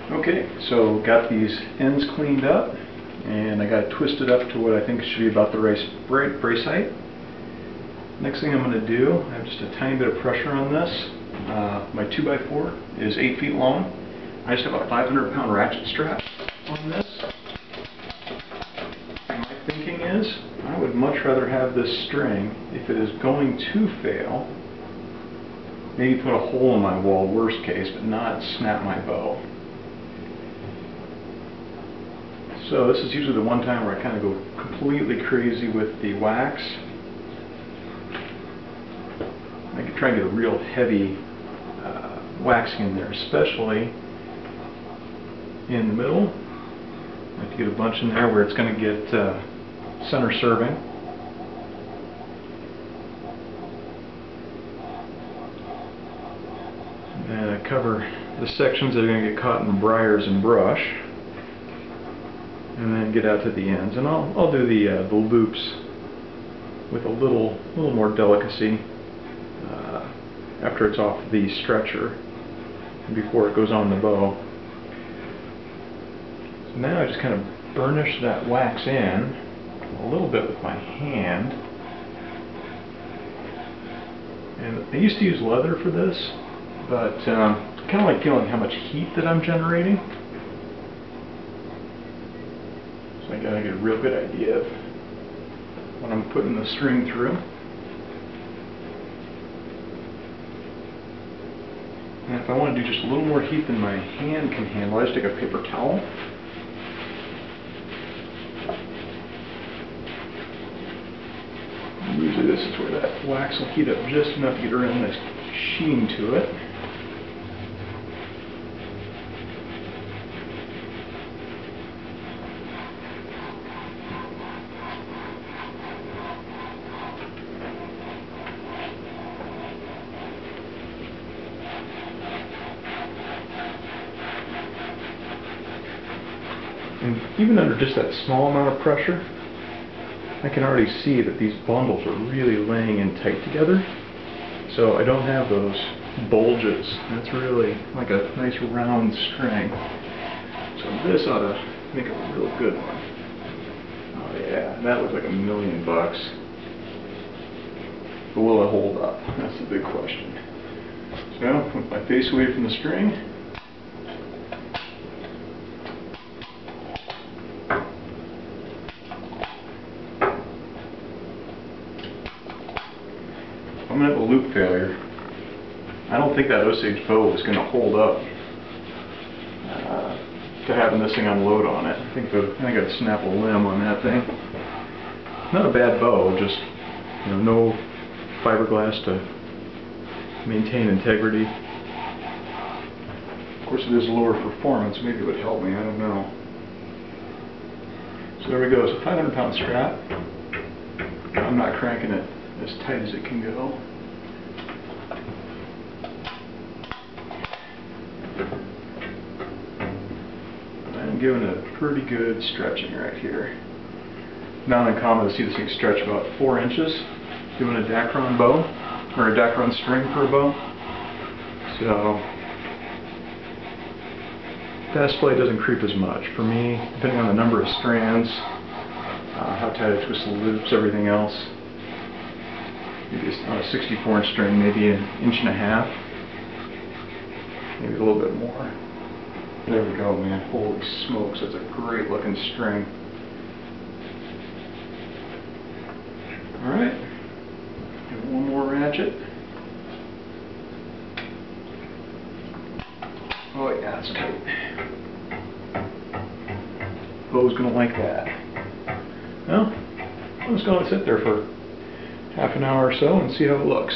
Okay, so got these ends cleaned up, and I got it twisted up to what I think should be about the right brace height. Next thing I'm going to do, I have just a tiny bit of pressure on this. My 2x4 is 8 feet long. I just have a 500-pound ratchet strap on this. My thinking is, I would much rather have this string, if it is going to fail, maybe put a hole in my wall, worst case, but not snap my bow. So this is usually the one time where I kind of go completely crazy with the wax. I could try and get a real heavy waxing in there, especially in the middle. I like to get a bunch in there where it's going to get center serving. And I cover the sections that are going to get caught in briars and brush, and then get out to the ends. And I'll do the loops with a little more delicacy after it's off the stretcher and before it goes on the bow. So now I just kind of burnish that wax in a little bit with my hand. And I used to use leather for this, but I kind of like feeling how much heat that I'm generating. So I gotta get a real good idea of what I'm putting the string through. And if I want to do just a little more heat than my hand can handle, I just take a paper towel. And usually this is where that wax will heat up just enough to get a real nice sheen to it. And even under just that small amount of pressure, I can already see that these bundles are really laying in tight together. So I don't have those bulges. That's really like a nice round string. So this ought to make a real good one. Oh yeah, that looks like $1,000,000. But will it hold up? That's the big question. So, with my face away from the string, I'm going to have a loop failure. I don't think that Osage bow is going to hold up to having this thing unload on it. I think I got to snap a limb on that thing. Not a bad bow, just no fiberglass to maintain integrity. Of course, it is lower performance. Maybe it would help me. I don't know. So there we go. It's a 500-pound strap. I'm not cranking it as tight as it can go. I'm giving it a pretty good stretching right here. Not uncommon to see this thing stretch about 4 inches doing a Dacron bow, or a Dacron string for a bow. So fast play doesn't creep as much. For me, depending on the number of strands, how tight I twist the loops, everything else, maybe on a 64-inch string, maybe 1.5 inches, maybe a little bit more. There we go, man. Holy smokes, that's a great looking string. Alright, give one more ratchet. Oh yeah, that's tight. Bow's gonna like that. Well, I'm just gonna sit there for half an hour or so and see how it looks.